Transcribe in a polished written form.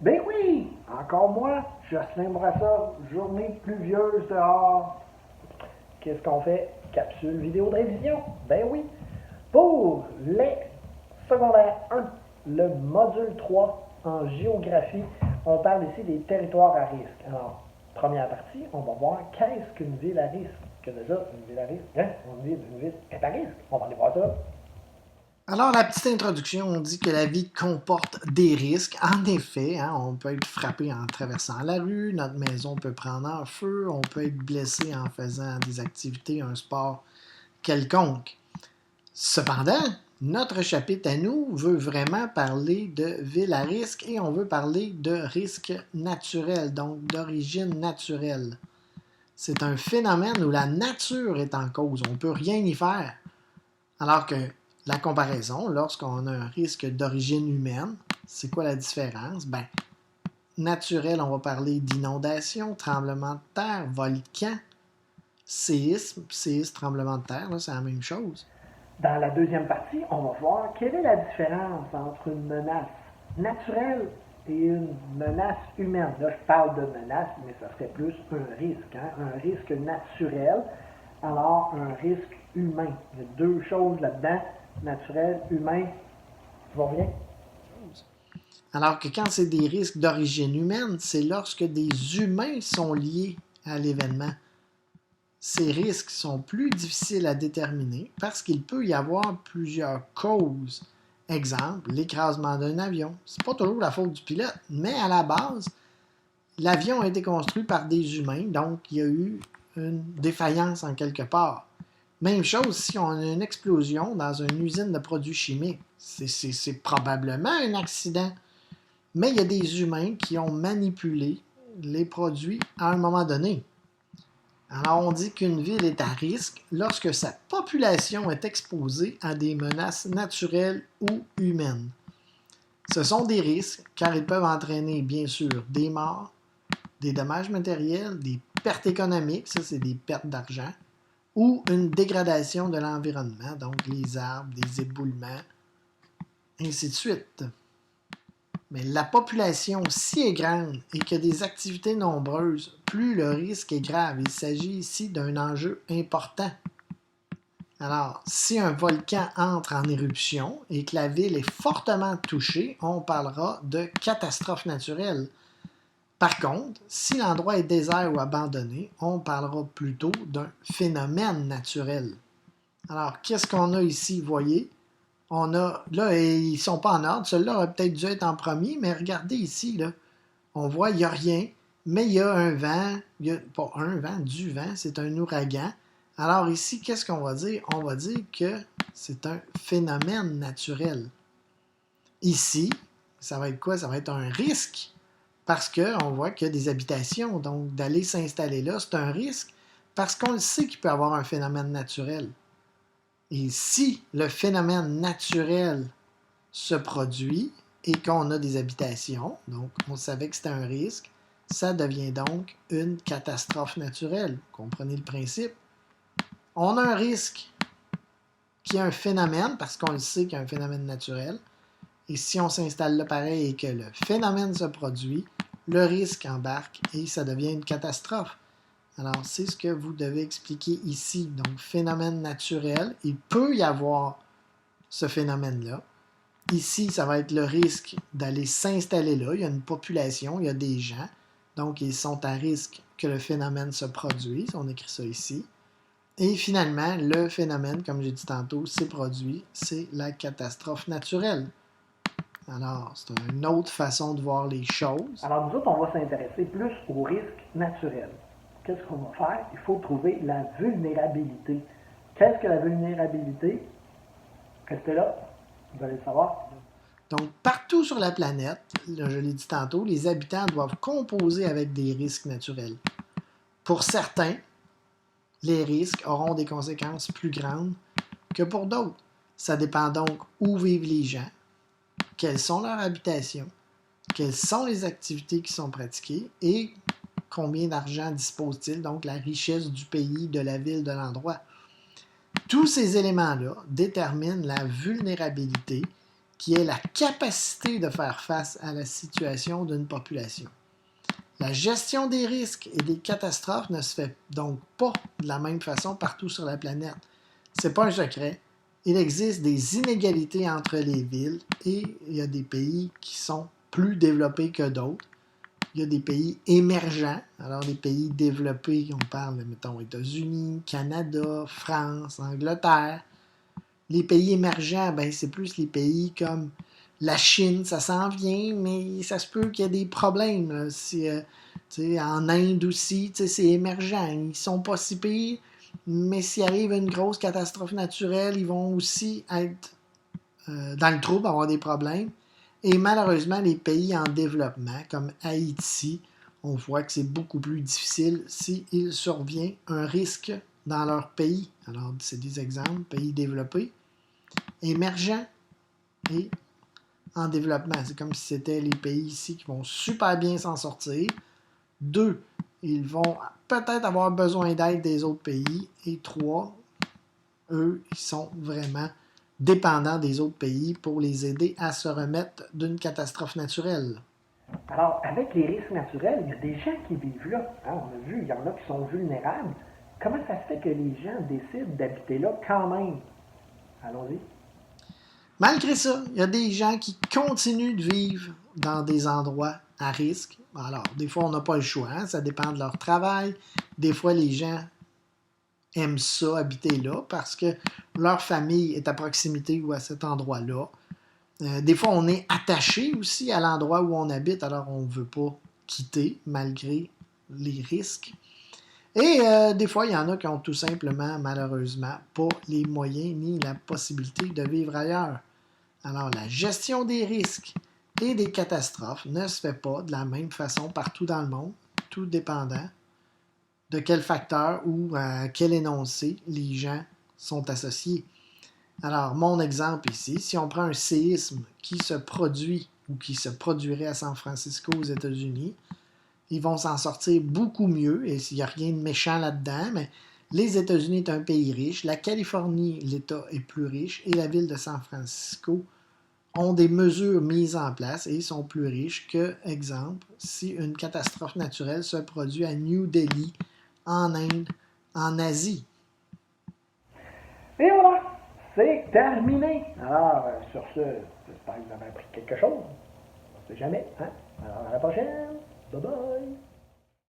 Ben oui, encore moi, Jocelyn Brassard, journée pluvieuse dehors. Qu'est-ce qu'on fait? Capsule vidéo de révision. Ben oui. Pour les secondaires 1, le module 3 en géographie, on parle ici des territoires à risque. Alors, première partie, on va voir qu'est-ce qu'une ville à risque. Que déjà, une ville à risque? Hein? Une ville est à risque. On va aller voir ça. Alors, la petite introduction, on dit que la vie comporte des risques. En effet, hein, on peut être frappé en traversant la rue, notre maison peut prendre en feu, on peut être blessé en faisant des activités, un sport quelconque. Cependant, notre chapitre à nous veut vraiment parler de villes à risque et on veut parler de risques naturels, donc d'origine naturelle. C'est un phénomène où la nature est en cause, on ne peut rien y faire. Alors que la comparaison, lorsqu'on a un risque d'origine humaine, c'est quoi la différence? Ben, naturel, on va parler d'inondation, tremblement de terre, volcan, séisme, tremblement de terre, c'est la même chose. Dans la deuxième partie, on va voir quelle est la différence entre une menace naturelle et une menace humaine. Là, je parle de menace, mais ça serait plus un risque. Hein? Un risque naturel, alors un risque humain. Il y a deux choses là-dedans, naturel, humain. Tu vas bien? Alors que quand c'est des risques d'origine humaine, c'est lorsque des humains sont liés à l'événement. Ces risques sont plus difficiles à déterminer parce qu'il peut y avoir plusieurs causes. Exemple, l'écrasement d'un avion. C'est pas toujours la faute du pilote, mais à la base, l'avion a été construit par des humains, donc il y a eu une défaillance en quelque part. Même chose si on a une explosion dans une usine de produits chimiques. C'est probablement un accident. Mais il y a des humains qui ont manipulé les produits à un moment donné. Alors on dit qu'une ville est à risque lorsque sa population est exposée à des menaces naturelles ou humaines. Ce sont des risques car ils peuvent entraîner bien sûr des morts, des dommages matériels, des pertes économiques, ça c'est des pertes d'argent, ou une dégradation de l'environnement, donc les arbres, des éboulements, ainsi de suite. Mais la population si est grande et que des activités nombreuses, plus le risque est grave. Il s'agit ici d'un enjeu important. Alors, si un volcan entre en éruption et que la ville est fortement touchée, on parlera de catastrophe naturelle. Par contre, si l'endroit est désert ou abandonné, on parlera plutôt d'un phénomène naturel. Alors, qu'est-ce qu'on a ici, voyez? On a, là, ils ne sont pas en ordre. Celui-là aurait peut-être dû être en premier, mais regardez ici, là. On voit, il n'y a rien, mais il y a un vent, il y a, pas un vent, du vent, c'est un ouragan. Alors ici, qu'est-ce qu'on va dire? On va dire que c'est un phénomène naturel. Ici, ça va être quoi? Ça va être un risque, parce qu'on voit qu'il y a des habitations, donc d'aller s'installer là, c'est un risque, parce qu'on le sait qu'il peut y avoir un phénomène naturel. Et si le phénomène naturel se produit et qu'on a des habitations, donc on savait que c'était un risque, ça devient donc une catastrophe naturelle. Comprenez le principe? On a un risque qui est un phénomène, parce qu'on le sait qu'il y a un phénomène naturel, et si on s'installe là pareil et que le phénomène se produit, le risque embarque et ça devient une catastrophe. Alors, c'est ce que vous devez expliquer ici. Donc, phénomène naturel, il peut y avoir ce phénomène-là. Ici, ça va être le risque d'aller s'installer là. Il y a une population, il y a des gens. Donc, ils sont à risque que le phénomène se produise. On écrit ça ici. Et finalement, le phénomène, comme j'ai dit tantôt, s'est produit. C'est la catastrophe naturelle. Alors, c'est une autre façon de voir les choses. Alors nous autres, on va s'intéresser plus aux risques naturels. Qu'est-ce qu'on va faire? Il faut trouver la vulnérabilité. Qu'est-ce que la vulnérabilité? Restez là, vous allez le savoir. Donc, partout sur la planète, je l'ai dit tantôt, les habitants doivent composer avec des risques naturels. Pour certains, les risques auront des conséquences plus grandes que pour d'autres. Ça dépend donc où vivent les gens, quelles sont leurs habitations, quelles sont les activités qui sont pratiquées et combien d'argent disposent-ils, donc la richesse du pays, de la ville, de l'endroit. Tous ces éléments-là déterminent la vulnérabilité qui ait la capacité de faire face à la situation d'une population. La gestion des risques et des catastrophes ne se fait donc pas de la même façon partout sur la planète. Ce n'est pas un secret. Il existe des inégalités entre les villes et il y a des pays qui sont plus développés que d'autres. Il y a des pays émergents. Alors, des pays développés, on parle, mettons, États-Unis, Canada, France, Angleterre. Les pays émergents, ben, c'est plus les pays comme la Chine, ça s'en vient, mais ça se peut qu'il y ait des problèmes. En Inde aussi, c'est émergent. Ils ne sont pas si pires, mais s'il arrive une grosse catastrophe naturelle, ils vont aussi être dans le trouble, avoir des problèmes. Et malheureusement, les pays en développement, comme Haïti, on voit que c'est beaucoup plus difficile s'il survient un risque dans leur pays. Alors, c'est des exemples, pays développés, émergents et en développement. C'est comme si c'était les pays ici qui vont super bien s'en sortir. 2, ils vont peut-être avoir besoin d'aide des autres pays. Et 3, eux, ils sont vraiment dépendants des autres pays pour les aider à se remettre d'une catastrophe naturelle. Alors, avec les risques naturels, il y a des gens qui vivent là. Hein, on a vu, il y en a qui sont vulnérables. Comment ça se fait que les gens décident d'habiter là quand même? Allons-y. Malgré ça, il y a des gens qui continuent de vivre dans des endroits à risque. Alors, des fois, on n'a pas le choix, hein, ça dépend de leur travail. Des fois, les gens aiment ça, habiter là, parce que leur famille est à proximité ou à cet endroit-là. Des fois, on est attaché aussi à l'endroit où on habite, alors on ne veut pas quitter malgré les risques. Et des fois, il y en a qui ont tout simplement, malheureusement, pas les moyens ni la possibilité de vivre ailleurs. Alors, la gestion des risques et des catastrophes ne se fait pas de la même façon partout dans le monde, tout dépendant de quel facteur ou à quel énoncé les gens sont associés. Alors, mon exemple ici, si on prend un séisme qui se produit ou qui se produirait à San Francisco aux États-Unis, ils vont s'en sortir beaucoup mieux, et il n'y a rien de méchant là-dedans, mais les États-Unis est un pays riche, la Californie, l'État est plus riche, et la ville de San Francisco ont des mesures mises en place et sont plus riches que, exemple, si une catastrophe naturelle se produit à New Delhi, en Inde, en Asie. Et voilà, c'est terminé. Alors, sur ce, j'espère que vous avez appris quelque chose. On ne sait jamais. Hein? Alors, à la prochaine. Bye bye.